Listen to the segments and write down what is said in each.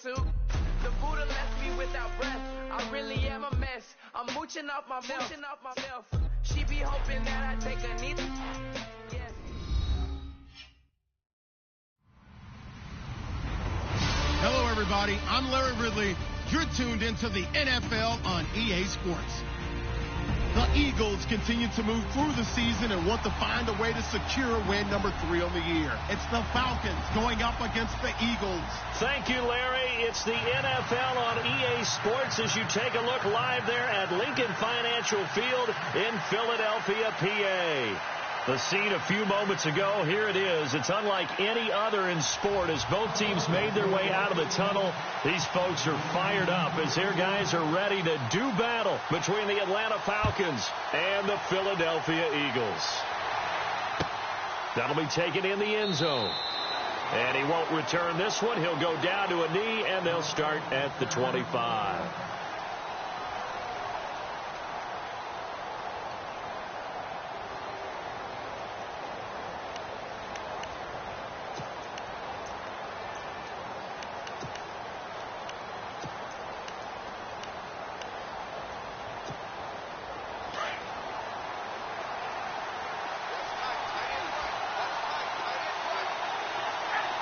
suit. The Buddha left me without breath. I really am a mess. I'm mooching off my milk. She be hoping that I take a needle. Yes. Hello, everybody. I'm Larry Ridley. You're tuned into the NFL on EA Sports. The Eagles continue to move through the season and want to find a way to secure win number 3 on the year. It's the Falcons going up against the Eagles. Thank you, Larry. It's the NFL on EA Sports as you take a look live there at Lincoln Financial Field in Philadelphia, PA. The scene a few moments ago, here it is. It's unlike any other in sport as both teams made their way out of the tunnel. These folks are fired up as their guys are ready to do battle between the Atlanta Falcons and the Philadelphia Eagles. That'll be taken in the end zone. And he won't return this one. He'll go down to a knee, and they'll start at the 25.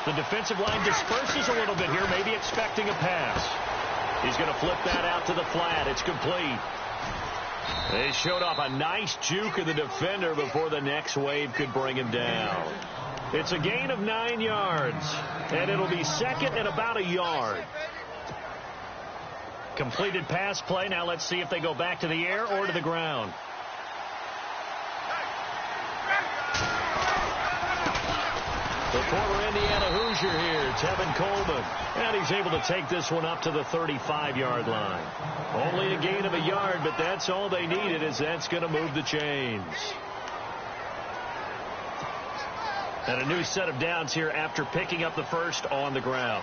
The defensive line disperses a little bit here, maybe expecting a pass. He's going to flip that out to the flat. It's complete. They showed off a nice juke of the defender before the next wave could bring him down. It's a gain of 9 yards, and it'll be second and about a yard. Completed pass play. Now let's see if they go back to the air or to the ground. The former Indiana Hoosier here, Tevin Coleman. And he's able to take this one up to the 35-yard line. Only a gain of a yard, but that's all they needed, as that's going to move the chains. And a new set of downs here after picking up the first on the ground.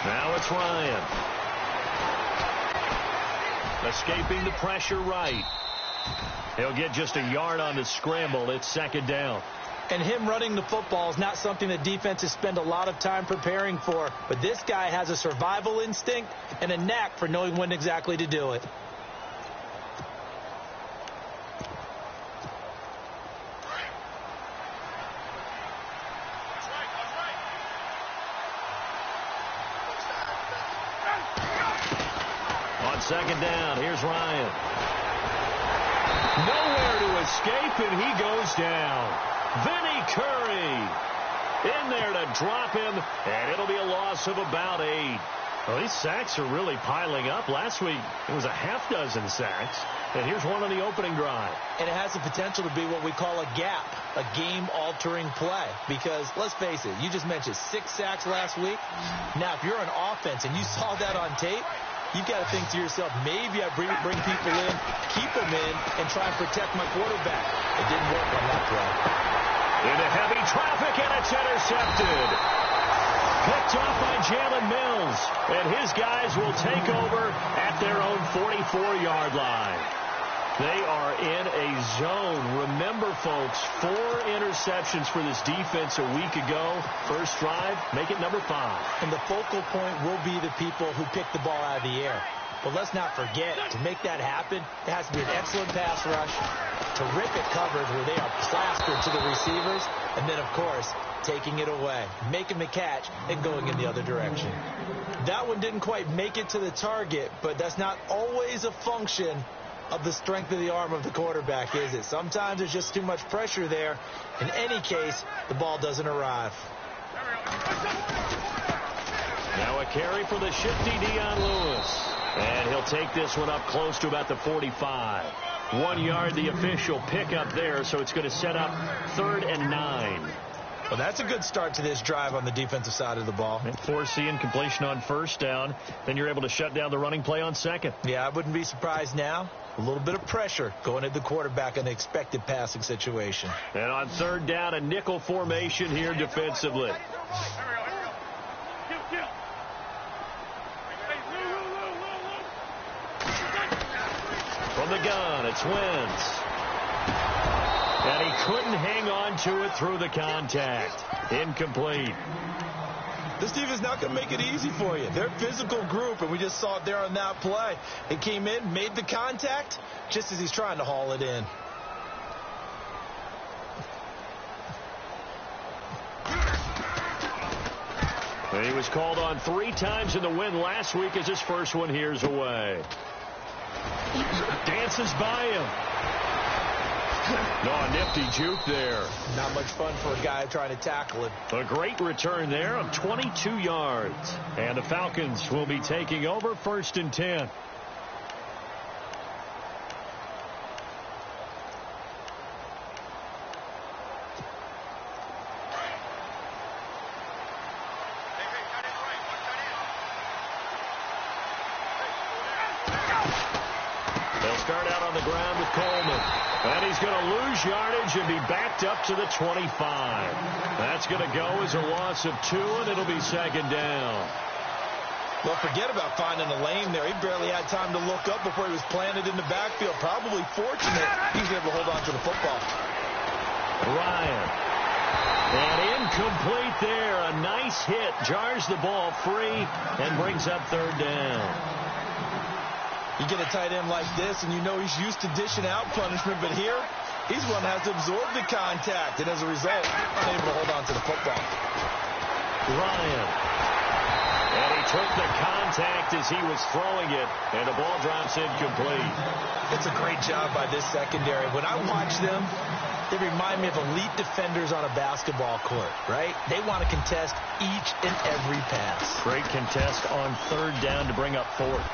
Now it's Ryan. Escaping the pressure right. He'll get just a yard on the scramble. It's second down. And him running the football is not something that defenses spend a lot of time preparing for. But this guy has a survival instinct and a knack for knowing when exactly to do it. Second down. Here's Ryan. Nowhere to escape, and he goes down. Vinnie Curry in there to drop him, and it'll be a loss of about 8. Well, these sacks are really piling up. Last week, it was a half dozen sacks, and here's one on the opening drive. And it has the potential to be what we call a gap, a game-altering play. Because, let's face it, you just mentioned 6 sacks last week. Now, if you're an offense and you saw that on tape, you've got to think to yourself, maybe I bring people in, keep them in, and try and protect my quarterback. It didn't work on that play. Into heavy traffic, and it's intercepted. Picked off by Jalen Mills, and his guys will take over at their own 44-yard line. They are in a zone. Remember, folks, 4 interceptions for this defense a week ago. First drive, make it number 5. And the focal point will be the people who pick the ball out of the air. But let's not forget, to make that happen, it has to be an excellent pass rush, terrific coverage where they are plastered to the receivers, and then, of course, taking it away, making the catch, and going in the other direction. That one didn't quite make it to the target, but that's not always a function of the strength of the arm of the quarterback, is it? Sometimes there's just too much pressure there. In any case, the ball doesn't arrive. Now a carry for the shifty Dion Lewis. And he'll take this one up close to about the 45. 1 yard, the official pickup there, so it's going to set up 3rd and 9. Well, that's a good start to this drive on the defensive side of the ball. And foreseeing completion on first down, then you're able to shut down the running play on second. Yeah, I wouldn't be surprised now. A little bit of pressure going at the quarterback in the expected passing situation. And on 3rd down, a nickel formation here defensively. From the gun, it's Wentz. And he couldn't hang on to it through the contact. Incomplete. This defense is not going to make it easy for you. They're a physical group, and we just saw it there on that play. He came in, made the contact, just as he's trying to haul it in. And he was called on 3 times in the win last week as his first one here's away. Dances by him. No, a nifty juke there. Not much fun for a guy trying to tackle it. A great return there of 22 yards. And the Falcons will be taking over 1st and 10. They'll start out on the ground with Coleman. And he's going to lose yardage and be backed up to the 25. That's going to go as a loss of 2, and it'll be 2nd down. Well, forget about finding a lane there. He barely had time to look up before he was planted in the backfield. Probably fortunate he's able to hold on to the football. Ryan. And incomplete there. A nice hit. Jars the ball free and brings up 3rd down. You get a tight end like this, and you know he's used to dishing out punishment, but here, he's one that has to absorb the contact, and as a result, unable to hold on to the football. Ryan. And he took the contact as he was throwing it, and the ball drops incomplete. It's a great job by this secondary. When I watch them, they remind me of elite defenders on a basketball court, right? They want to contest each and every pass. Great contest on 3rd down to bring up 4th.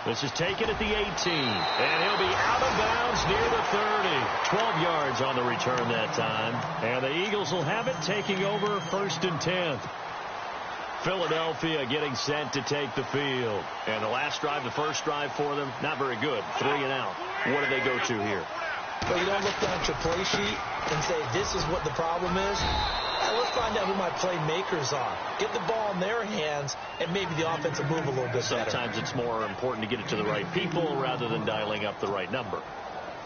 This is taken at the 18, and he'll be out of bounds near the 30. 12 yards on the return that time, and the Eagles will have it taking over 1st and 10. Philadelphia getting set to take the field. And the last drive, the first drive for them, not very good. 3 and out. What do they go to here? Well, you don't look down at your play sheet and say, this is what the problem is. Let's find out who my playmakers are. Get the ball in their hands, and maybe the offense will move a little bit better. Sometimes it's more important to get it to the right people rather than dialing up the right number.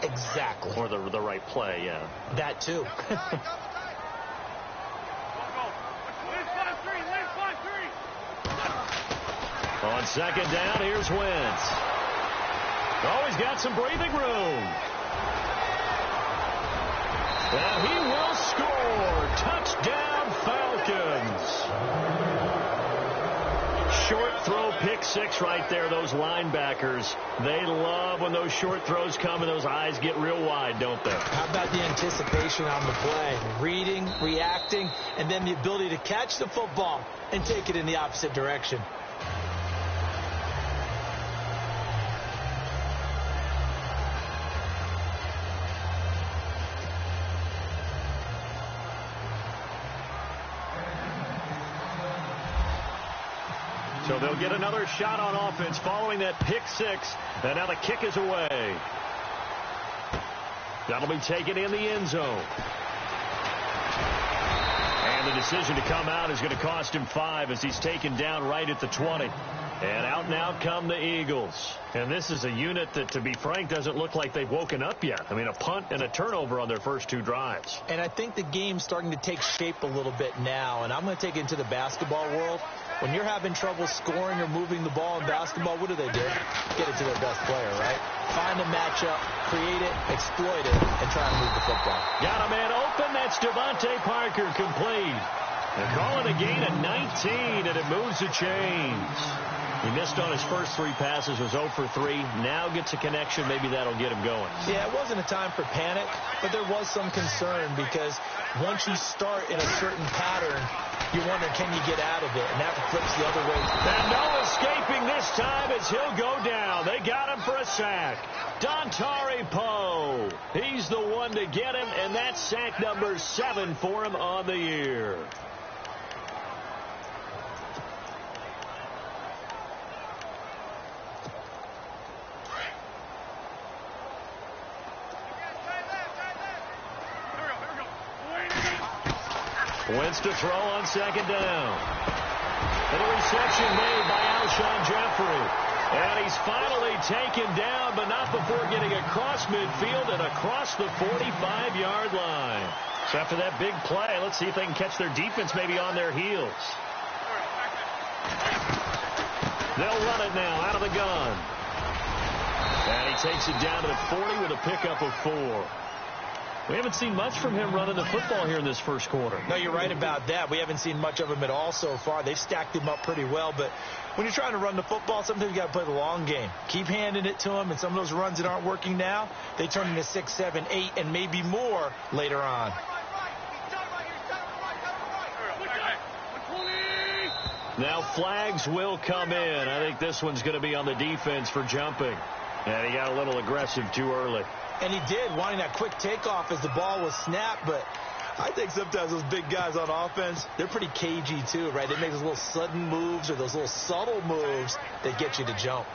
Exactly. Or the right play, yeah. That, too. On 2nd down, here's Wentz. Oh, he's got some breathing room. And he will score. Touchdown, Falcons. Short throw, pick 6 right there. Those linebackers, they love when those short throws come and those eyes get real wide, don't they? How about the anticipation on the play? Reading, reacting, and then the ability to catch the football and take it in the opposite direction. So they'll get another shot on offense following that pick 6. And now the kick is away. That'll be taken in the end zone. And the decision to come out is going to cost him 5 as he's taken down right at the 20. And out come the Eagles. And this is a unit that, to be frank, doesn't look like they've woken up yet. I mean, a punt and a turnover on their first 2 drives. And I think the game's starting to take shape a little bit now. And I'm going to take it into the basketball world. When you're having trouble scoring or moving the ball in basketball, what do? Get it to their best player, right? Find a matchup, create it, exploit it, and try and move the football. Got a man open. That's Devontae Parker, complete. They're calling a gain of 19, and it moves the chains. He missed on his first 3 passes, was 0 for 3. Now gets a connection. Maybe that'll get him going. Yeah, it wasn't a time for panic, but there was some concern because once you start in a certain pattern, you wonder, can you get out of it? And that flips the other way. And no escaping this time as he'll go down. They got him for a sack. Dontari Poe. He's the one to get him, and that's sack number 7 for him on the year. Wentz to throw on 2nd down. And a reception made by Alshon Jeffrey. And he's finally taken down, but not before getting across midfield and across the 45-yard line. So after that big play, let's see if they can catch their defense maybe on their heels. They'll run it now out of the gun. And he takes it down to the 40 with a pickup of 4. We haven't seen much from him running the football here in this first quarter. No, you're right about that. We haven't seen much of him at all so far. They've stacked him up pretty well, but when you're trying to run the football, sometimes you got to play the long game. Keep handing it to him, and some of those runs that aren't working now, they turn into 6, 7, 8, and maybe more later on. Now flags will come in. I think this one's going to be on the defense for jumping. And he got a little aggressive too early. And he did, wanting that quick takeoff as the ball was snapped. But I think sometimes those big guys on offense, they're pretty cagey too, right? They make those little sudden moves or those little subtle moves that get you to jump.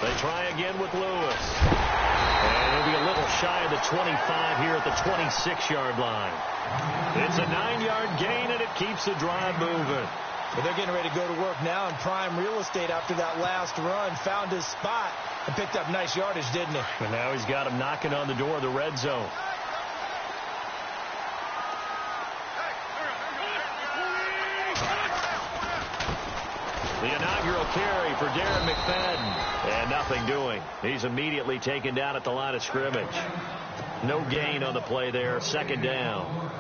They try again with Lewis. And he'll be a little shy of the 25 here at the 26-yard line. It's a 9-yard gain, and it keeps the drive moving. Well, they're getting ready to go to work now in prime real estate after that last run. Found his spot and picked up nice yardage, didn't he? And now he's got him knocking on the door of the red zone. The inaugural carry for Darren McFadden. And nothing doing. He's immediately taken down at the line of scrimmage. No gain on the play there. Second down.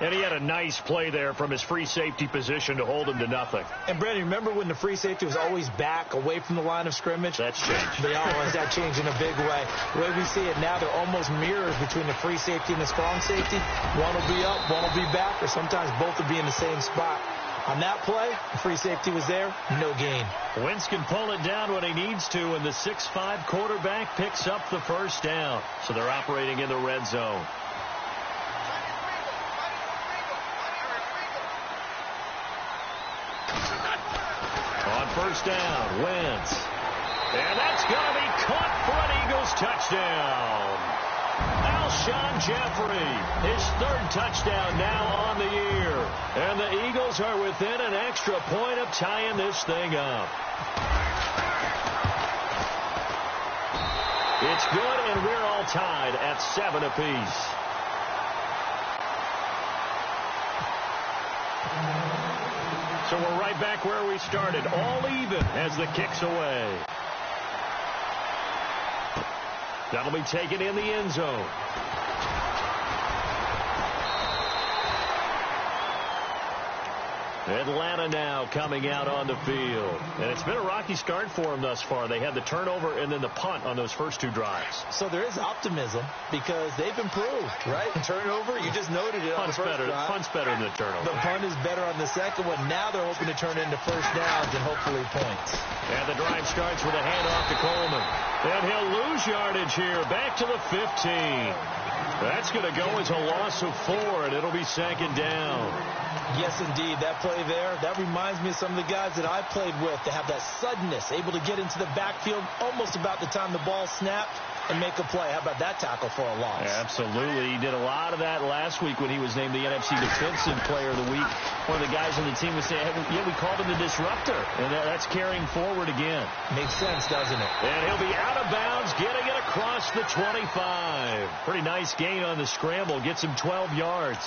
And he had a nice play there from his free safety position to hold him to nothing. And, Brandon, remember when the free safety was always back away from the line of scrimmage? That's changed. They always that changed in a big way. The way we see it now, they're almost mirrors between the free safety and the strong safety. One will be up, one will be back, or sometimes both will be in the same spot. On that play, the free safety was there, no gain. Wentz can pull it down when he needs to, and the 6'5" quarterback picks up the first down. So they're operating in the red zone. On first down, Wentz. And that's going to be caught for an Eagles touchdown. Alshon Jeffrey, his third touchdown now on the year. And the Eagles are within an extra point of tying this thing up. It's good, and we're all tied at 7 apiece. So we're right back where we started, all even as the kick's away. That'll be taken in the end zone. Atlanta now coming out on the field. And it's been a rocky start for them thus far. They had the turnover and then the punt on those first two drives. So there is optimism because they've improved, right? Turnover, you just noted it on the first drive. Punt's better than the turnover. The punt is better on the second one. Now they're hoping to turn it into first downs and hopefully points. And the drive starts with a handoff to Coleman. And he'll lose yardage here. Back to the 15. That's going to go as a loss of 4, and it'll be second down. Yes, indeed. That play there, that reminds me of some of the guys that I played with that have that suddenness, able to get into the backfield almost about the time the ball snapped and make a play. How about that tackle for a loss? Yeah, absolutely. He did a lot of that last week when he was named the NFC Defensive Player of the Week. One of the guys on the team was saying, yeah, we called him the disruptor. And that's carrying forward again. Makes sense, doesn't it? And he'll be out of bounds, getting it across the 25. Pretty nice gain on the scramble. Gets him 12 yards.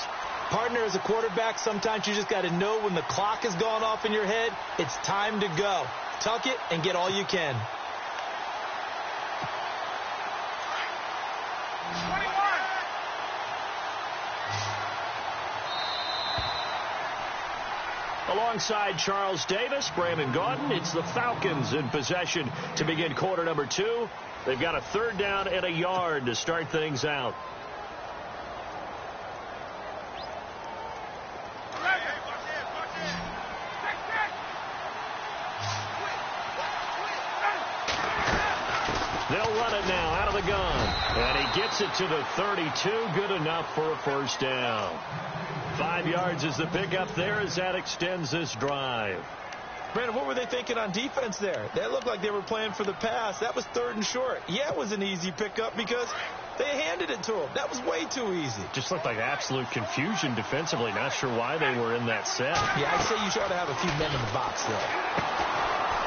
Partner, as a quarterback, sometimes you just got to know when the clock has gone off in your head, it's time to go. Tuck it and get all you can. 21. Alongside Charles Davis, Brandon Gaudin, it's the Falcons in possession to begin quarter number 2. They've got a third down and a yard to start things out. They'll run it now out of the gun. And he gets it to the 32. Good enough for a first down. 5 yards is the pickup there as that extends this drive. Brandon, what were they thinking on defense there? They looked like they were playing for the pass. That was 3rd and short. Yeah, it was an easy pickup because They handed it to him. That was way too easy. Just looked like absolute confusion defensively. Not sure why they were in that set. Yeah, I'd say you ought to have a few men in the box there.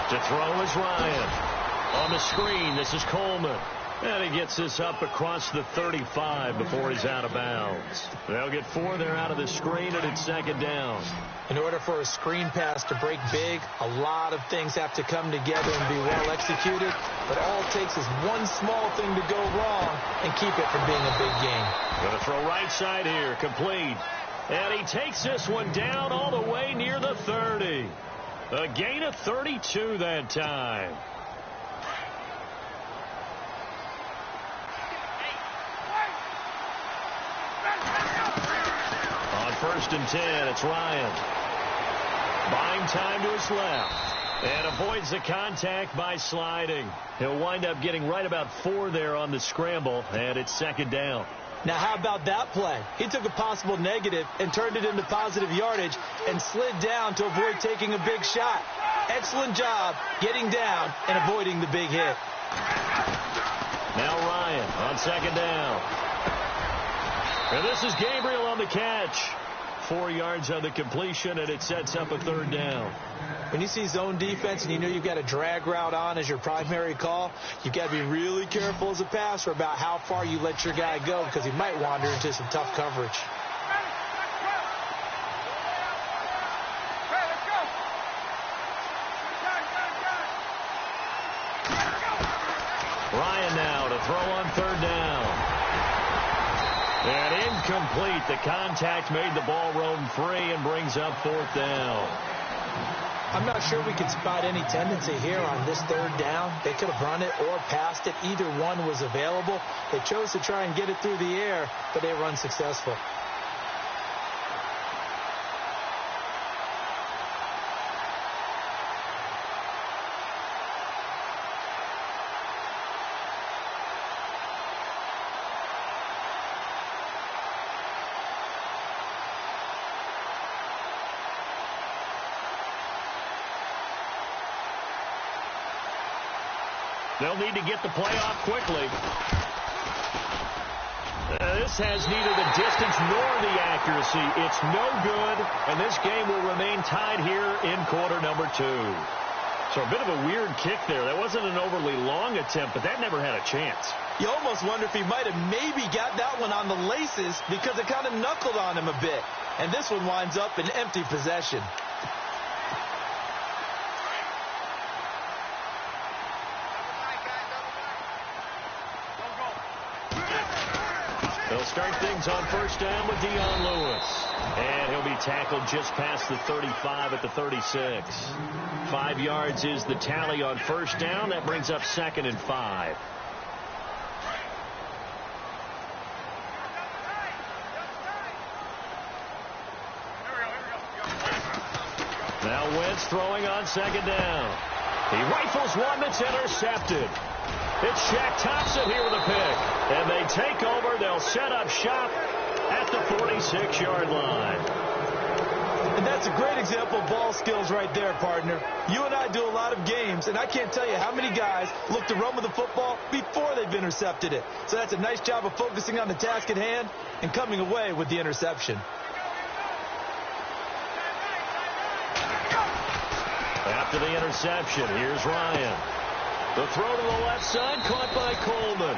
To throw is Ryan. On the screen, this is Coleman. And he gets this up across the 35 before he's out of bounds. They'll get 4 there out of the screen, and it's second down. In order for a screen pass to break big, a lot of things have to come together and be well executed. But all it takes is one small thing to go wrong and keep it from being a big game. Going to throw right side here, complete. And he takes this one down all the way near the 30. A gain of 32 that time. On 1st and 10, it's Ryan. Buying time to his left. And avoids the contact by sliding. He'll wind up getting right about 4 there on the scramble, and it's second down. Now, how about that play? He took a possible negative and turned it into positive yardage and slid down to avoid taking a big shot. Excellent job getting down and avoiding the big hit. Now Ryan on second down. And this is Gabriel on the catch. 4 yards on the completion, and it sets up a 3rd down. When you see zone defense and you know you've got a drag route on as your primary call, you've got to be really careful as a passer about how far you let your guy go because he might wander into some tough coverage. Ryan now to throw on 3rd down. And incomplete. The contact made the ball roam free and brings up 4th down. I'm not sure we can spot any tendency here on this 3rd down. They could have run it or passed it. Either one was available. They chose to try and get it through the air, but they were unsuccessful. They'll need to get the play off quickly. This has neither the distance nor the accuracy. It's no good, and this game will remain tied here in quarter number 2. So a bit of a weird kick there. That wasn't an overly long attempt, but that never had a chance. You almost wonder if he might have maybe got that one on the laces because it kind of knuckled on him a bit. And this one winds up in empty possession. They'll start things on 1st down with Dion Lewis. And he'll be tackled just past the 35 at the 36. 5 yards is the tally on 1st down. That brings up 2nd and 5. Now Wentz throwing on 2nd down. He rifles one that's intercepted. It's Shaq Thompson here with a pick. And they take over. They'll set up shop at the 46-yard line. And that's a great example of ball skills right there, partner. You and I do a lot of games, and I can't tell you how many guys look to run with the football before they've intercepted it. So that's a nice job of focusing on the task at hand and coming away with the interception. After the interception, here's Ryan. The throw to the left side, caught by Coleman.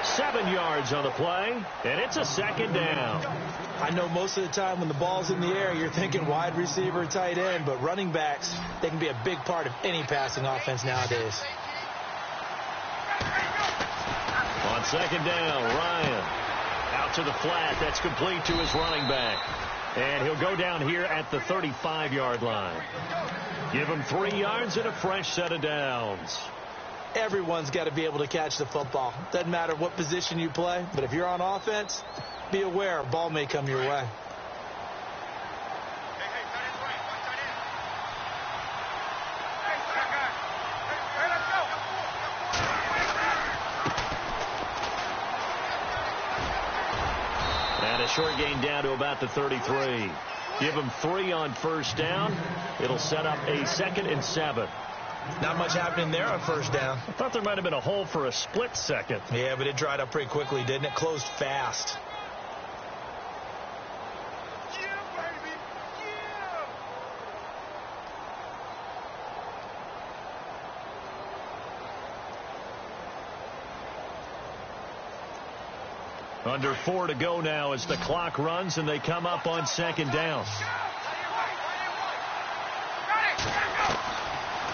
7 yards on the play, and it's a 2nd down. I know most of the time when the ball's in the air, you're thinking wide receiver, tight end, but running backs, they can be a big part of any passing offense nowadays. On 2nd down, Ryan out to the flat. That's complete to his running back. And he'll go down here at the 35-yard line. Give him 3 yards and a fresh set of downs. Everyone's got to be able to catch the football. Doesn't matter what position you play, but if you're on offense, be aware a ball may come your way. And a short gain down to about the 33. Give him 3 on 1st down. It'll set up a 2nd and 7. Not much happening there on first down. I thought there might have been a hole for a split second. Yeah, but it dried up pretty quickly, didn't it? Closed fast. Under 4 to go now as the clock runs and they come up on second down.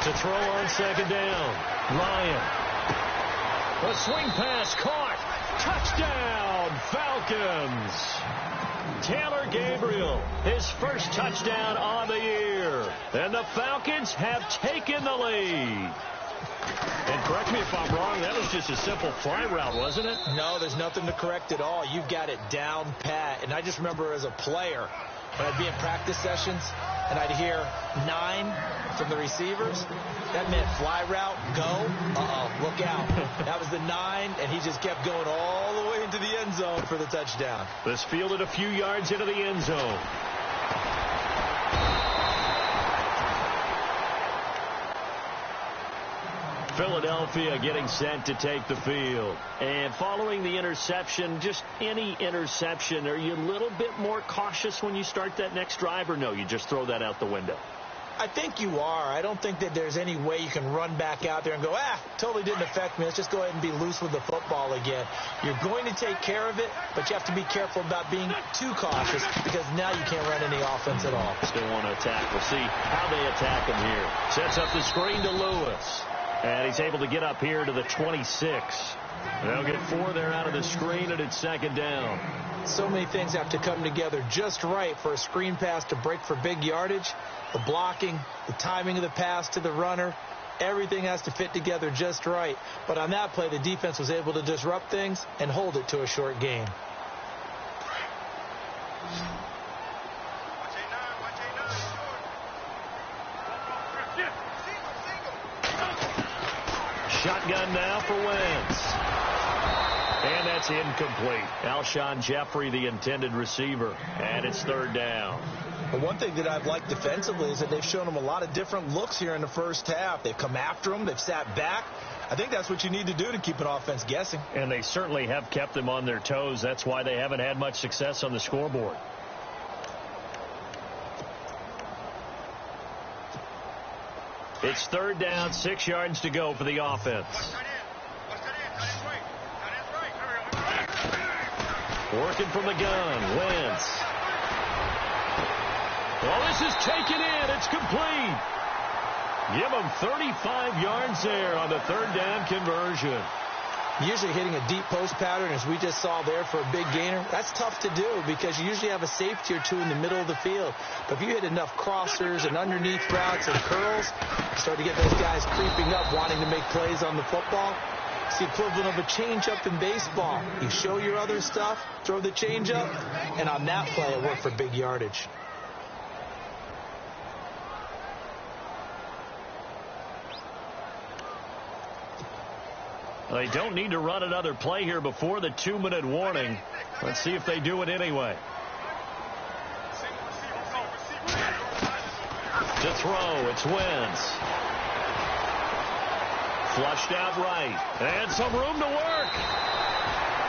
To throw on second down. Ryan. A swing pass caught. Touchdown, Falcons. Taylor Gabriel, his first touchdown on the year. And the Falcons have taken the lead. And correct me if I'm wrong, that was just a simple fly route, wasn't it? No, there's nothing to correct at all. You've got it down pat. And I just remember as a player, when I'd be in practice sessions, and I'd hear 9 from the receivers, that meant fly route, go, look out. That was the 9, and he just kept going all the way into the end zone for the touchdown. This fielded a few yards into the end zone. Philadelphia getting set to take the field. And following the interception, just any interception, are you a little bit more cautious when you start that next drive, or no, you just throw that out the window? I think you are. I don't think that there's any way you can run back out there and go, totally didn't affect me. Let's just go ahead and be loose with the football again. You're going to take care of it, but you have to be careful about being too cautious because now you can't run any offense at all. Still want to attack. We'll see how they attack him here. Sets up the screen to Lewis. And he's able to get up here to the 26. They'll get 4 there out of the screen, and it's second down. So many things have to come together just right for a screen pass to break for big yardage. The blocking, the timing of the pass to the runner, everything has to fit together just right. But on that play, the defense was able to disrupt things and hold it to a short gain. Shotgun now for Wentz. And that's incomplete. Alshon Jeffrey, the intended receiver. And it's third down. But one thing that I've liked defensively is that they've shown them a lot of different looks here in the first half. They've come after them. They've sat back. I think that's what you need to do to keep an offense guessing. And they certainly have kept them on their toes. That's why they haven't had much success on the scoreboard. It's third down, 6 yards to go for the offense. Working from the gun, Wentz. Well, this is taken in. It's complete. Give them 35 yards there on the third down conversion. Usually hitting a deep post pattern, as we just saw there, for a big gainer, that's tough to do because you usually have a safety or two in the middle of the field. But if you hit enough crossers and underneath routes and curls, you start to get those guys creeping up, wanting to make plays on the football. It's the equivalent of a change-up in baseball. You show your other stuff, throw the change-up, and on that play, it worked for big yardage. They don't need to run another play here before the 2-minute warning. Let's see if they do it anyway. To throw, it's Wentz. Flushed out right. And some room to work.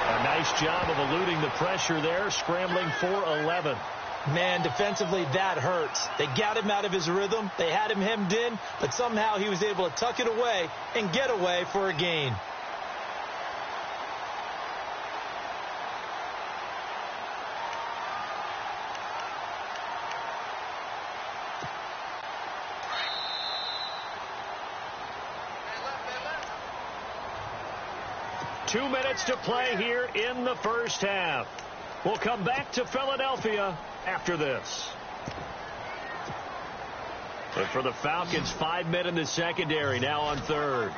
A nice job of eluding the pressure there, scrambling for 11. Man, defensively, that hurts. They got him out of his rhythm. They had him hemmed in, but somehow he was able to tuck it away and get away for a gain. Two minutes to play here in the first half. We'll come back to Philadelphia after this. But for the Falcons, 5 men in the secondary, now on third.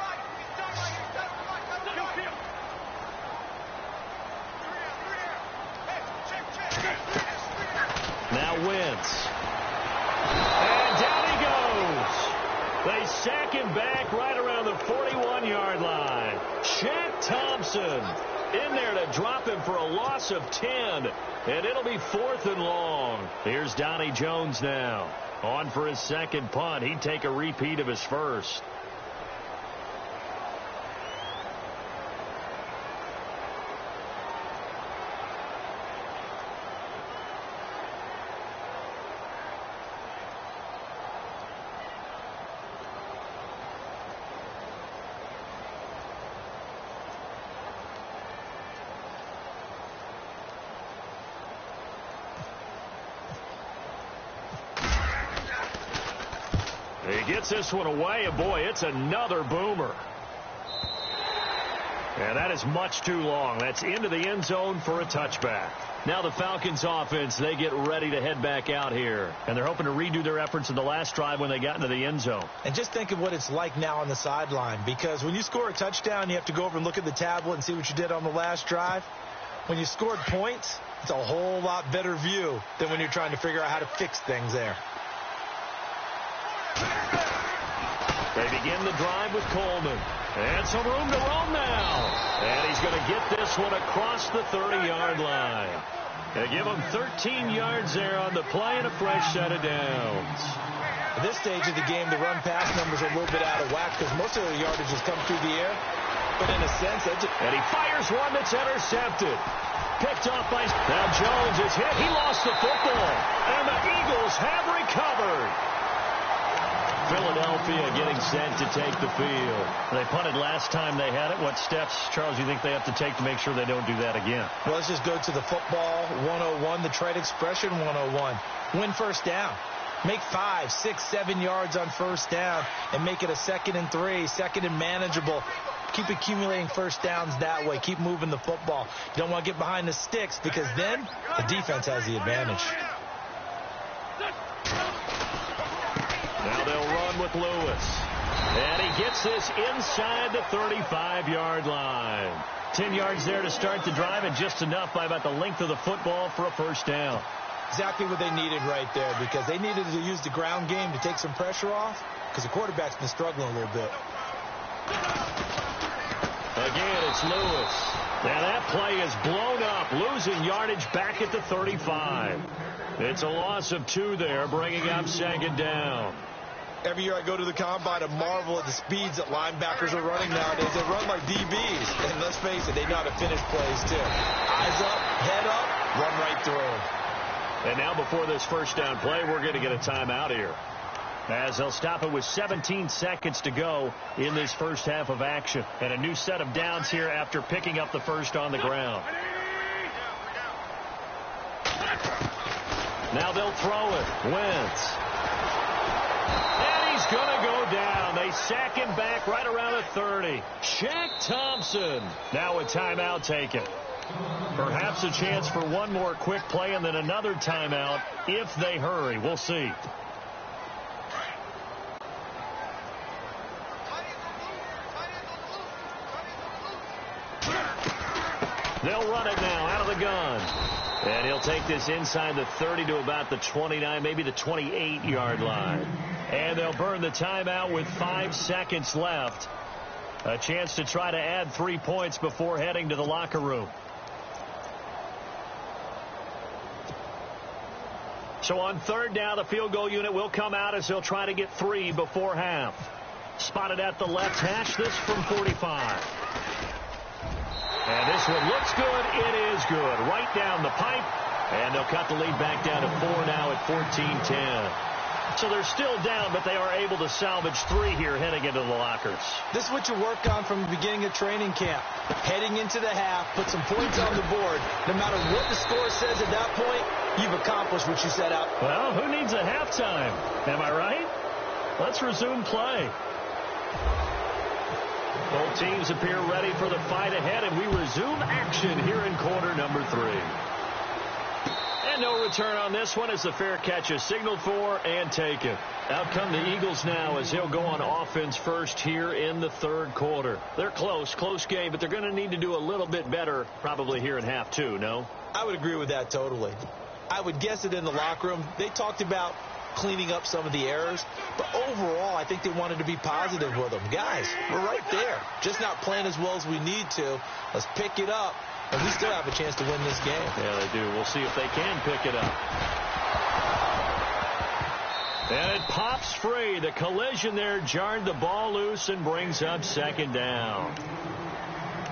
Now Wentz. And down he goes. They sack him back right around the 41-yard line. Shaq Thompson in there to drop him for a loss of 10. And it'll be 4th and long. Here's Donnie Jones now. On for his second punt. He'd take a repeat of his first. gets this one away, and boy, it's another boomer. And that is much too long. That's into the end zone for a touchback. Now the Falcons offense, they get ready to head back out here. And they're hoping to redo their efforts in the last drive when they got into the end zone. And just think of what it's like now on the sideline. Because when you score a touchdown, you have to go over and look at the tablet and see what you did on the last drive. When you scored points, it's a whole lot better view than when you're trying to figure out how to fix things there. They begin the drive with Coleman. And some room to roam now. And he's going to get this one across the 30-yard line. They give him 13 yards there on the play and a fresh set of downs. At this stage of the game, the run-pass numbers are a little bit out of whack because most of the yardage has come through the air. But in a sense, and he fires one that's intercepted. Picked off by... Now Jones is hit. He lost the football. And the Eagles have recovered. Philadelphia getting set to take the field. They punted last time they had it. What steps, Charles, do you think they have to take to make sure they don't do that again? Well, let's just go to the football 101, the trade expression 101. Win first down. Make 5, 6, 7 yards on first down and make it a 2nd and 3, 2nd and manageable. Keep accumulating first downs that way. Keep moving the football. You don't want to get behind the sticks because then the defense has the advantage. Now they'll run with Lewis. And he gets this inside the 35-yard line. 10 yards there to start the drive, and just enough by about the length of the football for a first down. Exactly what they needed right there, because they needed to use the ground game to take some pressure off, because the quarterback's been struggling a little bit. Again, it's Lewis. Now that play is blown up, losing yardage back at the 35. It's a loss of 2 there, bringing up 2nd down. Every year I go to the combine and marvel at the speeds that linebackers are running nowadays. They run like DBs. And let's face it, they know how to finish plays too. Eyes up, head up, run right through. And now before this first down play, we're going to get a timeout here, as they'll stop it with 17 seconds to go in this first half of action. And a new set of downs here after picking up the first on the ground. Now they'll throw it. Wentz. And he's going to go down. They sack him back right around the 30. Shaq Thompson. Now a timeout taken. Perhaps a chance for one more quick play and then another timeout if they hurry. We'll see. They'll run it now out of the gun. And he'll take this inside the 30 to about the 29, maybe the 28-yard line. And they'll burn the timeout with 5 seconds left. A chance to try to add 3 points before heading to the locker room. So on 3rd down, the field goal unit will come out as they'll try to get 3 before half. Spotted at the left hash, this from 45. And this one looks good. It is good. Right down the pipe. And they'll cut the lead back down to 4 now at 14-10. So they're still down, but they are able to salvage 3 here heading into the lockers. This is what you work on from the beginning of training camp. Heading into the half, put some points on the board. No matter what the score says at that point, you've accomplished what you set out. Well, who needs a halftime? Am I right? Let's resume play. Both teams appear ready for the fight ahead, and we resume action here in quarter number 3. And no return on this one as the fair catch is signaled for and taken. Out come the Eagles now as they'll go on offense first here in the 3rd quarter. They're close game, but they're going to need to do a little bit better probably here in half 2, no? I would agree with that totally. I would guess it in the locker room. They talked about cleaning up some of the errors, but overall I think they wanted to be positive with them. Guys, we're right there, just not playing as well as we need to. Let's pick it up, and we still have a chance to win this game. Yeah, they do. We'll see if they can pick it up. And it pops free. The collision there jarred the ball loose and brings up 2nd down.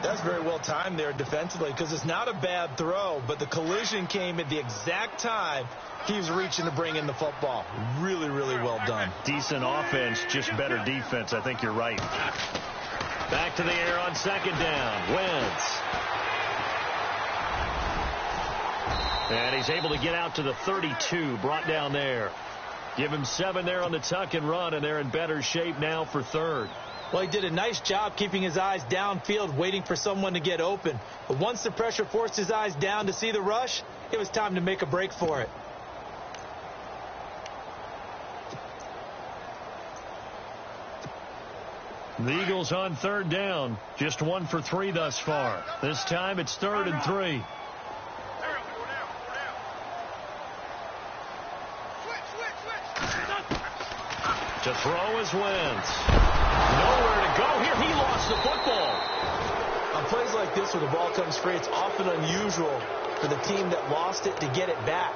That's very well timed there defensively, because it's not a bad throw, but the collision came at the exact time he was reaching to bring in the football. Really, really well done. Decent offense, just better defense. I think you're right. Back to the air on 2nd down. Wentz. And he's able to get out to the 32, brought down there. Give him 7 there on the tuck and run, and they're in better shape now for third. Well, he did a nice job keeping his eyes downfield, waiting for someone to get open. But once the pressure forced his eyes down to see the rush, it was time to make a break for it. The Eagles on third down. Just 1 for 3 thus far. This time it's 3rd and 3. To throw is Wentz. Nowhere to go here. He lost the football. On plays like this where the ball comes free, it's often unusual for the team that lost it to get it back.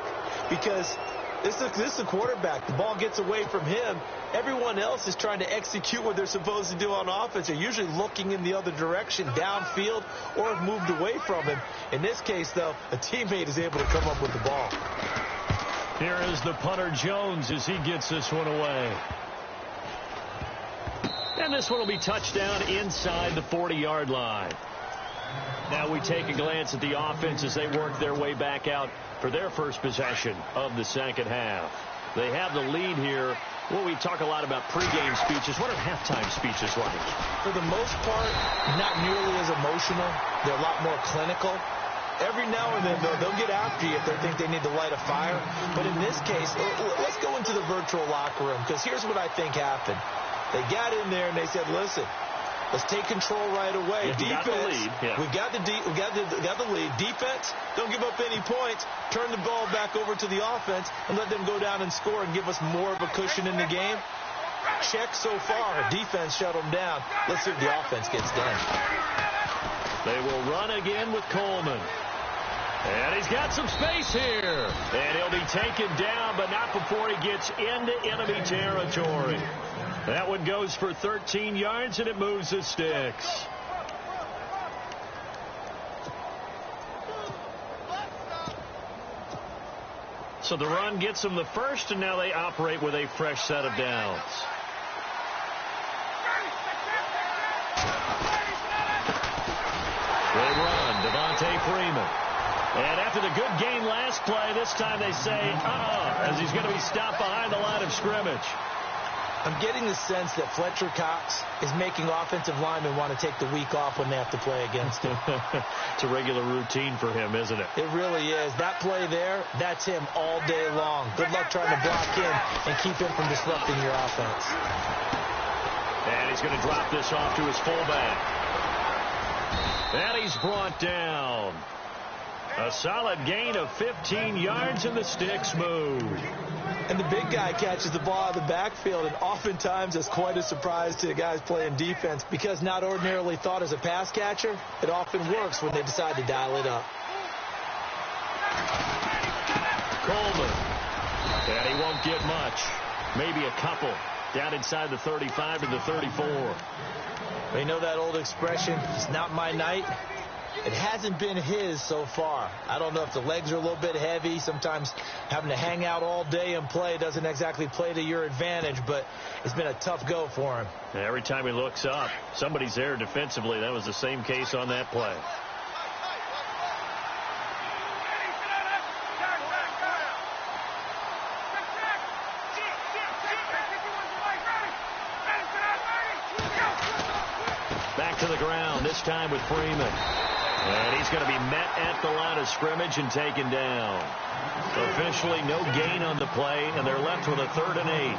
Because this is a quarterback. The ball gets away from him. Everyone else is trying to execute what they're supposed to do on offense. They're usually looking in the other direction, downfield, or have moved away from him. In this case, though, a teammate is able to come up with the ball. Here is the punter Jones as he gets this one away. And this one will be touchdown inside the 40-yard line. Now we take a glance at the offense as they work their way back out for their first possession of the second half. They have the lead here. Well, we talk a lot about pregame speeches. What are halftime speeches like? For the most part, not nearly as emotional. They're a lot more clinical. Every now and then, though, they'll get after you if they think they need to light a fire. But in this case, let's go into the virtual locker room, because here's what I think happened. They got in there and they said, listen, let's take control right away. Yeah, defense, we got the lead. Defense, don't give up any points. Turn the ball back over to the offense and let them go down and score and give us more of a cushion in the game. Check so far. Defense shut them down. Let's see if the offense gets done. They will run again with Coleman. And he's got some space here. And he'll be taken down, but not before he gets into enemy territory. That one goes for 13 yards, and it moves the sticks. So the run gets them the first, and now they operate with a fresh set of downs. They run, Devontae Freeman. And after the good gain last play, this time they say, as he's going to be stopped behind the line of scrimmage. I'm getting the sense that Fletcher Cox is making offensive linemen want to take the week off when they have to play against him. It's a regular routine for him, isn't it? It really is. That play there, that's him all day long. Good luck trying to block him and keep him from disrupting your offense. And he's going to drop this off to his fullback. And he's brought down. A solid gain of 15 yards, and the sticks move. And the big guy catches the ball out of the backfield, and oftentimes it's quite a surprise to the guys playing defense, because not ordinarily thought as a pass catcher, it often works when they decide to dial it up. Coleman. And he won't get much. Maybe a couple. Down inside the 35 to the 34. You know that old expression, it's not my night? It hasn't been his so far. I don't know if the legs are a little bit heavy. Sometimes having to hang out all day and play doesn't exactly play to your advantage, but it's been a tough go for him. And every time he looks up, somebody's there defensively. That was the same case on that play. Back to the ground, this time with Freeman. And he's going to be met at the line of scrimmage and taken down. Officially no gain on the play, and they're left with a 3rd and 8.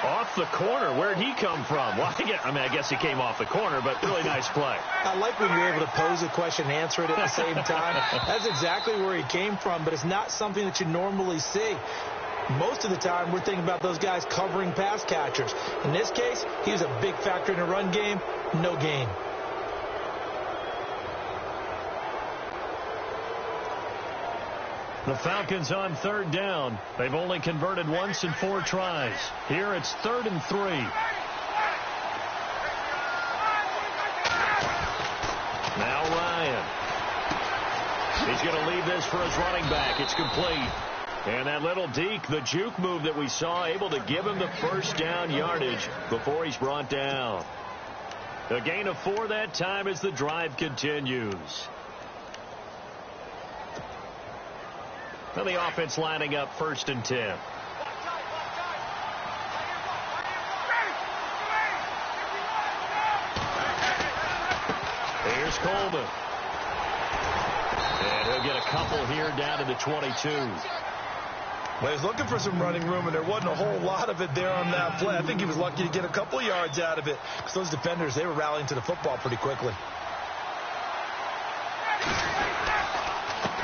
Off the corner. Where'd he come from? Well, I guess he came off the corner, but really nice play. I like when you're able to pose a question and answer it at the same time. That's exactly where he came from, but it's not something that you normally see. Most of the time, we're thinking about those guys covering pass catchers. In this case, he was a big factor in the run game. No gain. The Falcons on 3rd down. They've only converted once in 4 tries. Here it's 3rd and 3. Now Ryan. He's going to leave this for his running back. It's complete. And that little deke, the juke move that we saw, able to give him the first down yardage before he's brought down. A gain of 4 that time as the drive continues. Now the offense lining up 1st and 10. Here's Coleman. And he'll get a couple here down to the 22. Well, he was looking for some running room, and there wasn't a whole lot of it there on that play. I think he was lucky to get a couple yards out of it because those defenders, they were rallying to the football pretty quickly.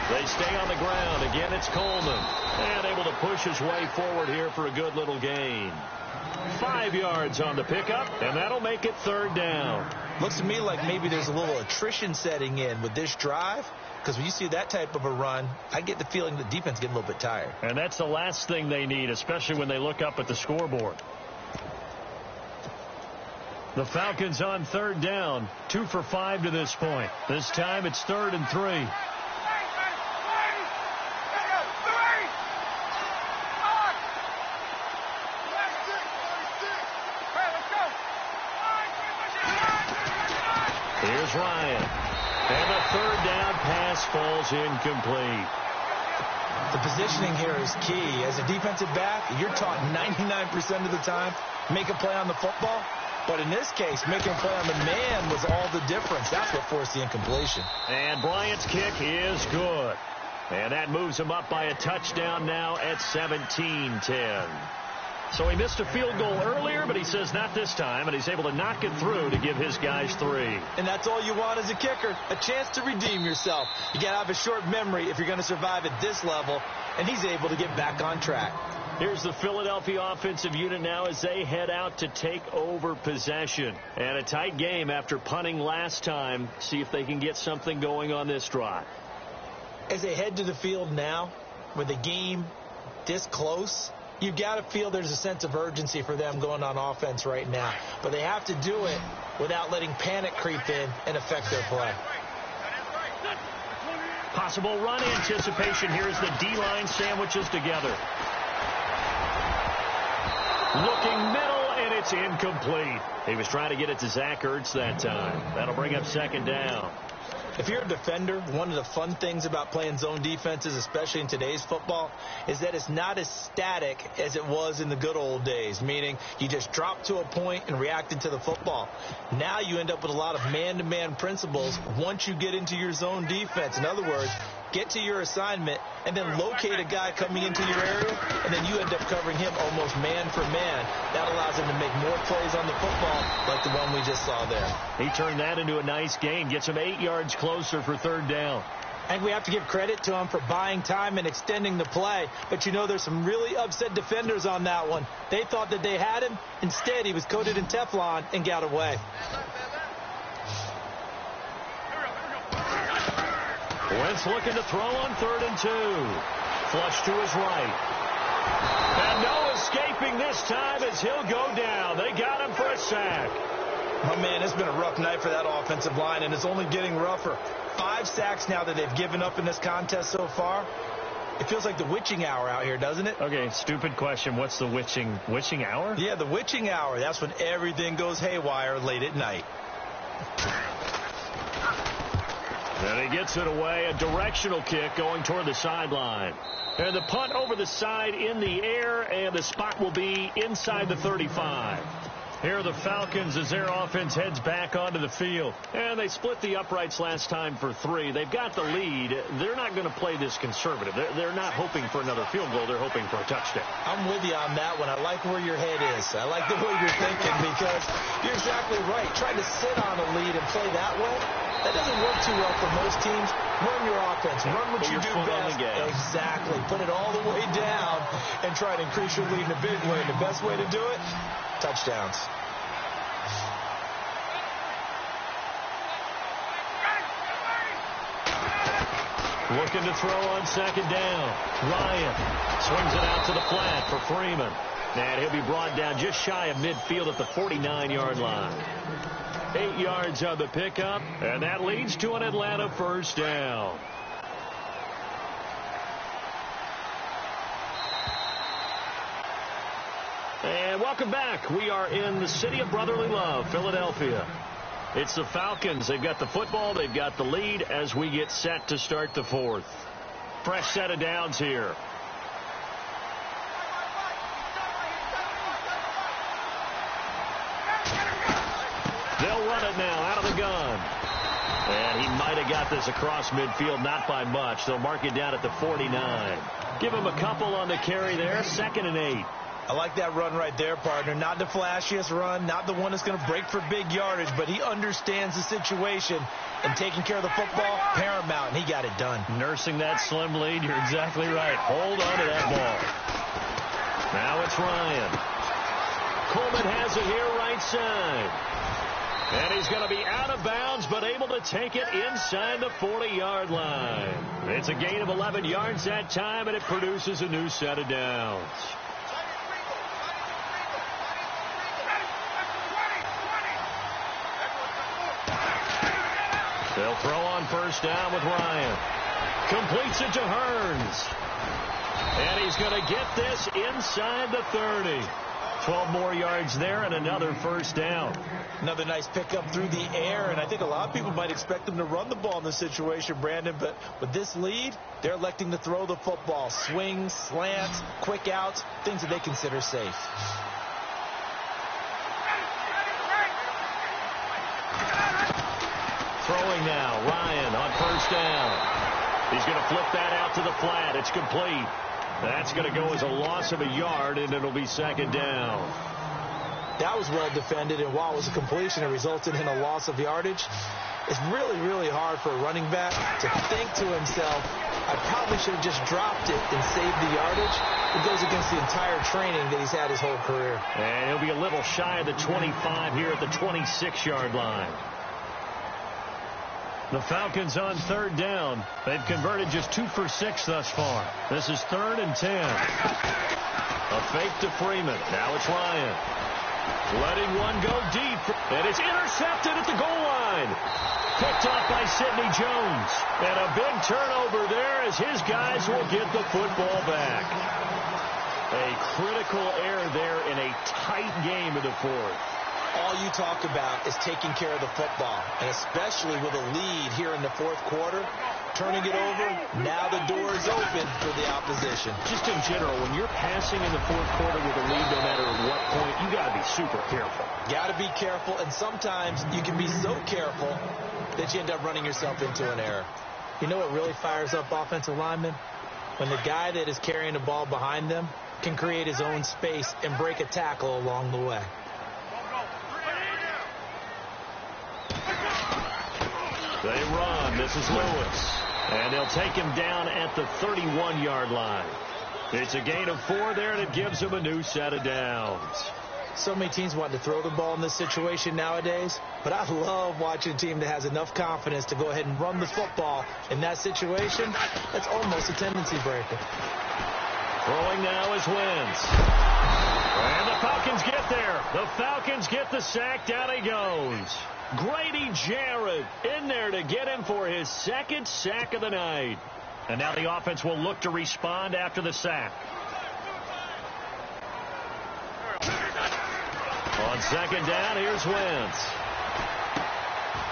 They stay on the ground. Again, it's Coleman. And able to push his way forward here for a good little gain. 5 yards on the pickup, and that'll make it 3rd down. Looks to me like maybe there's a little attrition setting in with this drive, because when you see that type of a run, I get the feeling the defense getting a little bit tired. And that's the last thing they need, especially when they look up at the scoreboard. The Falcons on 3rd down, 2 for 5 to this point. This time it's 3rd and 3. Here's Ryan. And the 3rd down pass falls incomplete. The positioning here is key. As a defensive back, you're taught 99% of the time, make a play on the football. But in this case, making a play on the man was all the difference. That's what forced the incompletion. And Bryant's kick is good. And that moves him up by a touchdown now at 17-10. So he missed a field goal earlier, but he says not this time, and he's able to knock it through to give his guys 3. And that's all you want as a kicker, a chance to redeem yourself. You got to have a short memory if you're going to survive at this level, and he's able to get back on track. Here's the Philadelphia offensive unit now as they head out to take over possession. And a tight game after punting last time. See if they can get something going on this drive. As they head to the field now, with the game this close, you've got to feel there's a sense of urgency for them going on offense right now. But they have to do it without letting panic creep in and affect their play. Possible run anticipation. Here's the D-line sandwiches together. Looking middle, and it's incomplete. He was trying to get it to Zach Ertz that time. That'll bring up 2nd down. If you're a defender, one of the fun things about playing zone defenses, especially in today's football, is that it's not as static as it was in the good old days, meaning you just drop to a point and reacted to the football. Now you end up with a lot of man-to-man principles once you get into your zone defense. In other words, get to your assignment and then locate a guy coming into your area, and then you end up covering him almost man for man. That allows him to make more plays on the football like the one we just saw there. He turned that into a nice gain, gets him 8 yards closer for 3rd down. I think we have to give credit to him for buying time and extending the play. But, you know, there's some really upset defenders on that one. They thought that they had him. Instead, he was coated in Teflon and got away. Wentz looking to throw on 3rd and 2. Flush to his right. And no escaping this time as he'll go down. They got him for a sack. Oh, man, it's been a rough night for that offensive line, and it's only getting rougher. 5 sacks now that they've given up in this contest so far. It feels like the witching hour out here, doesn't it? Okay, stupid question. What's the witching hour? Yeah, the witching hour. That's when everything goes haywire late at night. And he gets it away. A directional kick going toward the sideline. And the punt over the side in the air, and the spot will be inside the 35. Here are the Falcons as their offense heads back onto the field. And they split the uprights last time for 3. They've got the lead. They're not going to play this conservative. They're not hoping for another field goal. They're hoping for a touchdown. I'm with you on that one. I like where your head is. I like the way you're thinking because you're exactly right. Trying to sit on a lead and play that way, that doesn't work too well for most teams. Run your offense. Run what you do best. Exactly. Put it all the way down and try to increase your lead in a big way. The best way to do it, touchdowns. Looking to throw on 2nd down. Ryan swings it out to the flat for Freeman. And he'll be brought down just shy of midfield at the 49-yard line. 8 yards on the pickup, and that leads to an Atlanta 1st down. And welcome back. We are in the city of brotherly love, Philadelphia. It's the Falcons. They've got the football. They've got the lead as we get set to start the 4th. Fresh set of downs here. They'll run it now out of the gun. got this across midfield, not by much. They'll mark it down at the 49. Give him a couple on the carry there, 2nd and 8. I like that run right there, partner. Not the flashiest run, not the one that's going to break for big yardage, but he understands the situation, and taking care of the football, paramount, and he got it done. Nursing that slim lead, you're exactly right. Hold on to that ball. Now it's Ryan. Coleman has it here right side. And he's going to be out of bounds, but able to take it inside the 40-yard line. It's a gain of 11 yards that time, and it produces a new set of downs. They'll throw on first down with Ryan. Completes it to Hearns. And he's going to get this inside the 30. 12 more yards there and another first down. Another nice pickup through the air, and I think a lot of people might expect them to run the ball in this situation, Brandon, but with this lead, they're electing to throw the football. Swings, slants, quick outs, things that they consider safe. Throwing now, Ryan on first down. He's going to flip that out to the flat. It's complete. That's going to go as a loss of a yard, and it'll be 2nd down. That was well defended, and while it was a completion, it resulted in a loss of yardage. It's really, really hard for a running back to think to himself, I probably should have just dropped it and saved the yardage. It goes against the entire training that he's had his whole career. And he'll be a little shy of the 25 here at the 26-yard line. The Falcons on 3rd down. They've converted just 2 for 6 thus far. This is 3rd and 10. A fake to Freeman. Now it's Ryan. Letting one go deep. And it's intercepted at the goal line. Picked off by Sidney Jones. And a big turnover there as his guys will get the football back. A critical error there in a tight game in the 4th. All you talk about is taking care of the football, and especially with a lead here in the 4th quarter, turning it over, now the door is open for the opposition. Just in general, when you're passing in the 4th quarter with a lead, no matter at what point, you got to be super careful. Got to be careful, and sometimes you can be so careful that you end up running yourself into an error. You know what really fires up offensive linemen? When the guy that is carrying the ball behind them can create his own space and break a tackle along the way. They run. This is Lewis. And they'll take him down at the 31-yard line. It's a gain of 4 there, and it gives them a new set of downs. So many teams want to throw the ball in this situation nowadays, but I love watching a team that has enough confidence to go ahead and run the football in that situation. That's almost a tendency breaker. Throwing now is Wentz. And the Falcons get there. The Falcons get the sack. Down he goes. Grady Jarrett in there to get him for his 2nd sack of the night. And now the offense will look to respond after the sack. On 2nd down, here's Wentz.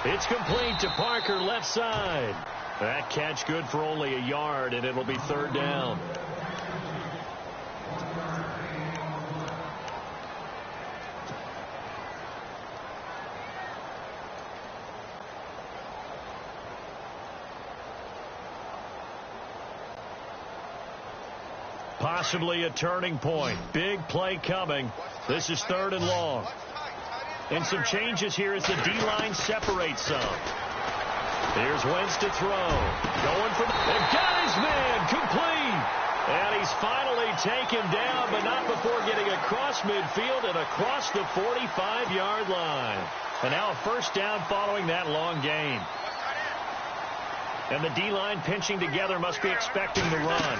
It's complete to Parker, left side. That catch good for only a yard, and it'll be 3rd down. Possibly a turning point. Big play coming. This is 3rd and long. And some changes here as the D-line separates some. Here's Wentz to throw. Going for they've got his man. Complete. And he's finally taken down, but not before getting across midfield and across the 45-yard line. And now a first down following that long gain. And the D-line pinching together must be expecting the run.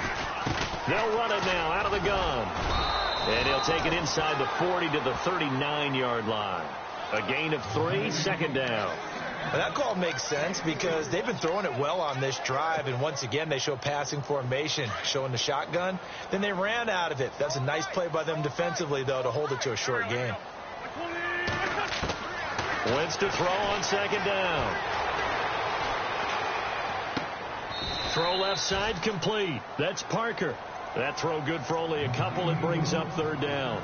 They'll run it now out of the gun. And he'll take it inside the 40 to the 39-yard line. A gain of 3, 2nd down. Well, that call makes sense because they've been throwing it well on this drive, and once again they show passing formation, showing the shotgun. Then they ran out of it. That's a nice play by them defensively, though, to hold it to a short gain. Wentz to throw on 2nd down. Throw left side complete. That's Parker. That throw good for only a couple. It brings up 3rd down.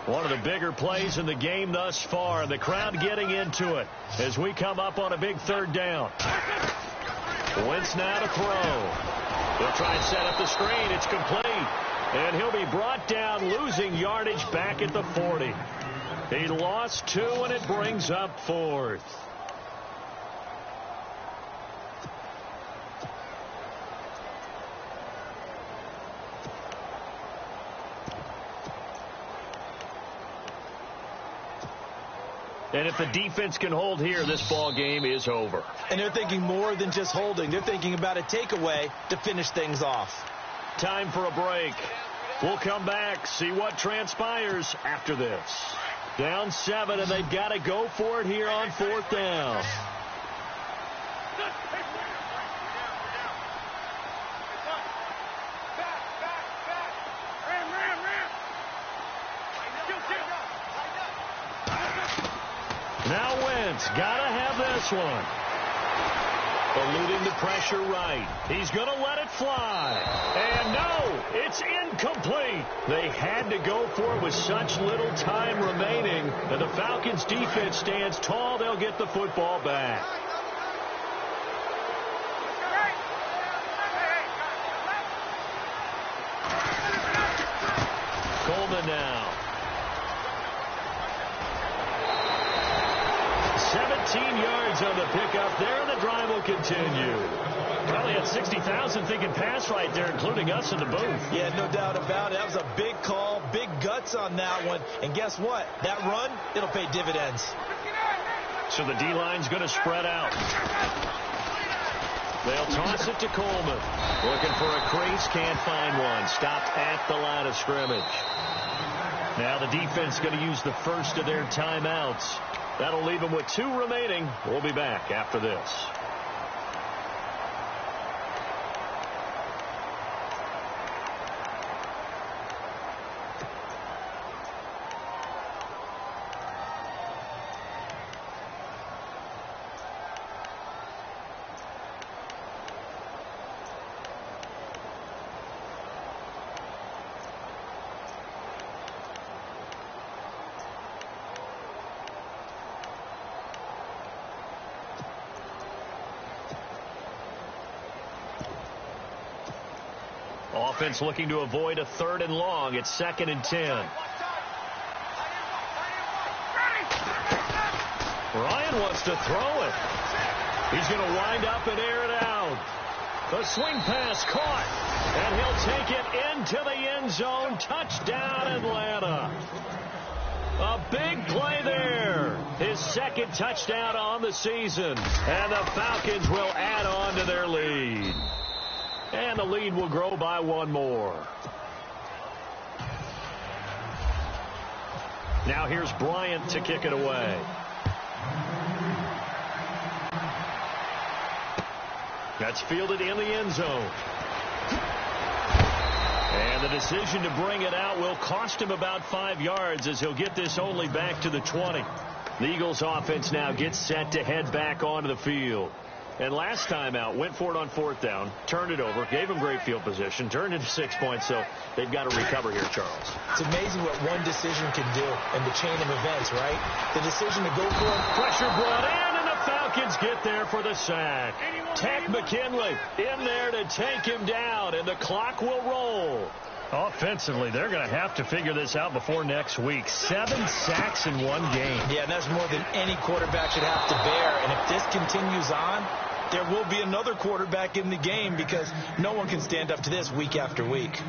One of the bigger plays in the game thus far, and the crowd getting into it as we come up on a big third down. Wentz now to throw. He'll try and set up the screen. It's complete. And he'll be brought down, losing yardage back at the 40. He lost 2, and it brings up 4th. And if the defense can hold here, this ball game is over. And they're thinking more than just holding. They're thinking about a takeaway to finish things off. Time for a break. We'll come back, see what transpires after this. Down 7, and they've got to go for it here on 4th down. Now Wentz, gotta have this one. Eluding the pressure right. He's going to let it fly. And no, it's incomplete. They had to go for it with such little time remaining. And the Falcons defense stands tall. They'll get the football back. Coleman now. 17 yards on the pickup there, and the drive will continue. Probably had 60,000 thinking pass right there, including us in the booth. Yeah, no doubt about it. That was a big call, big guts on that one. And guess what? That run, it'll pay dividends. So the D-line's going to spread out. They'll toss it to Coleman. Looking for a crease, can't find one. Stopped at the line of scrimmage. Now the defense going to use the first of their timeouts. That'll leave them with 2 remaining. We'll be back after this. Offense looking to avoid a 3rd and long. It's 2nd and 10. Ryan wants to throw it. He's going to wind up and air it out. The swing pass caught. And he'll take it into the end zone. Touchdown, Atlanta. A big play there. His 2nd touchdown on the season. And the Falcons will add on to their lead. And the lead will grow by 1 more. Now here's Bryant to kick it away. That's fielded in the end zone. And the decision to bring it out will cost him about 5 yards as he'll get this only back to the 20. The Eagles offense now gets set to head back onto the field. And last time out, went for it on 4th down, turned it over, gave him great field position, turned into 6 points, so they've got to recover here, Charles. It's amazing what one decision can do in the chain of events, right? The decision to go for it. Pressure brought in, and the Falcons get there for the sack. Tech McKinley in there to take him down, and the clock will roll. Offensively, they're going to have to figure this out before next week. 7 sacks in 1 game. Yeah, and that's more than any quarterback should have to bear. And if this continues on, there will be another quarterback in the game because no one can stand up to this week after week.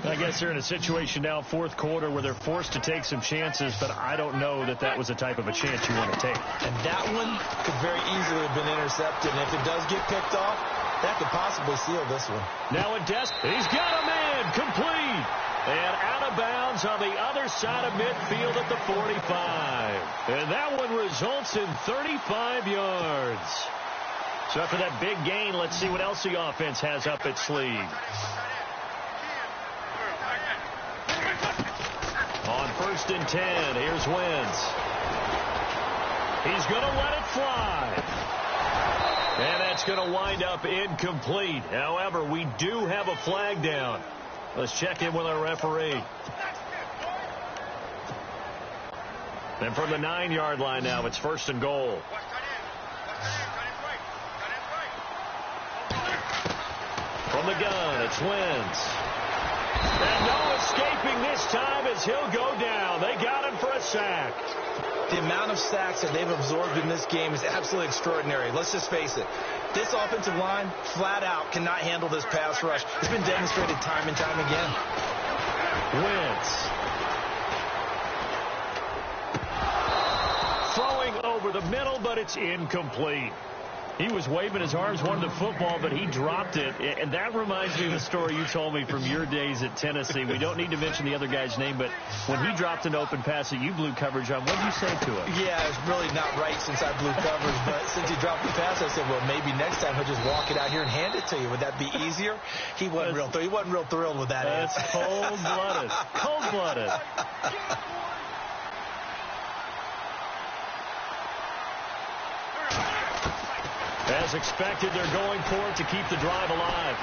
I guess they're in a situation now, 4th quarter, where they're forced to take some chances, but I don't know that that was the type of a chance you want to take. And that one could very easily have been intercepted. And if it does get picked off, that could possibly seal this one. Now in he's got a man, complete. And out of bounds on the other side of midfield at the 45. And that one results in 35 yards. So after that big gain, let's see what else the offense has up its sleeve. On 1st and 10, here's Wentz. He's going to let it fly. And that's going to wind up incomplete. However, we do have a flag down. Let's check in with our referee. And from the 9-yard line now, it's 1st and goal. From the gun, it's Wentz. And no escaping this time as he'll go down. They got him for a sack. The amount of sacks that they've absorbed in this game is absolutely extraordinary. Let's just face it. This offensive line, flat out, cannot handle this pass rush. It's been demonstrated time and time again. Wentz. Throwing over the middle, but it's incomplete. He was waving his arms, wanted the football, but he dropped it. And that reminds me of the story you told me from your days at Tennessee. We don't need to mention the other guy's name, but when he dropped an open pass that you blew coverage on, what did you say to him? Yeah, it's really not right since I blew coverage, but since he dropped the pass, I said, well, maybe next time he'll just walk it out here and hand it to you. Would that be easier? He wasn't real thrilled with that. That's cold-blooded. Cold-blooded. As expected, they're going for it to keep the drive alive.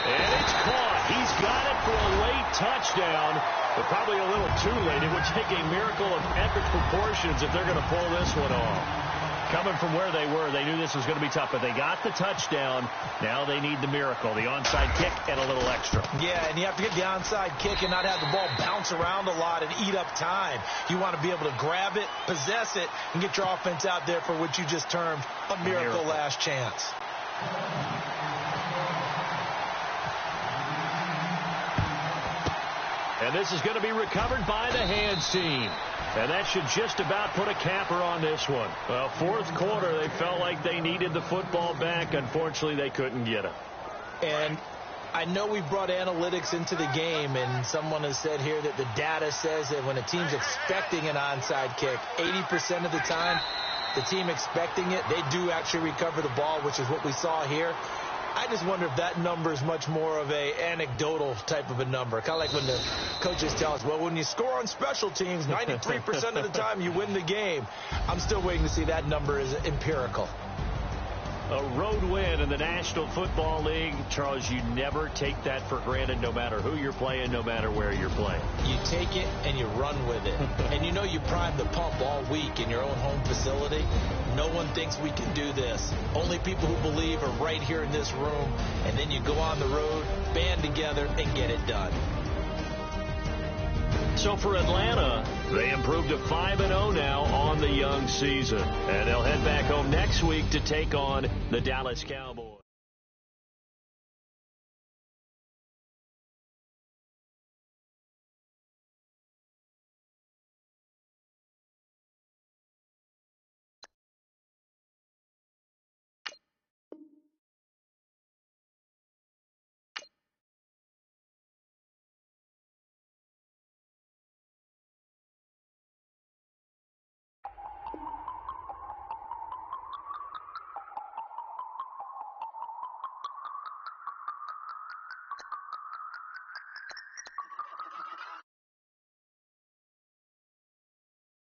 And it's caught. He's got it for a late touchdown, but probably a little too late. It would take a miracle of epic proportions if they're going to pull this one off. Coming from where they were, they knew this was going to be tough, but they got the touchdown. Now they need the miracle, the onside kick and a little extra. Yeah, and you have to get the onside kick and not have the ball bounce around a lot and eat up time. You want to be able to grab it, possess it, and get your offense out there for what you just termed a miracle last chance. And this is going to be recovered by the hands team. And that should just about put a capper on this one. Well, 4th quarter, they felt like they needed the football back. Unfortunately, they couldn't get it. And I know we brought analytics into the game, and someone has said here that the data says that when a team's expecting an onside kick, 80% of the time, the team expecting it, they do actually recover the ball, which is what we saw here. I just wonder if that number is much more of a anecdotal type of a number. Kind of like when the coaches tell us, well, when you score on special teams, 93% of the time you win the game. I'm still waiting to see that number is empirical. A road win in the National Football League. Charles, you never take that for granted, no matter who you're playing, no matter where you're playing. You take it and you run with it. And you know you prime the pump all week in your own home facility. No one thinks we can do this. Only people who believe are right here in this room. And then you go on the road, band together, and get it done. So for Atlanta, they improved to 5-0 now on the young season. And they'll head back home next week to take on the Dallas Cowboys.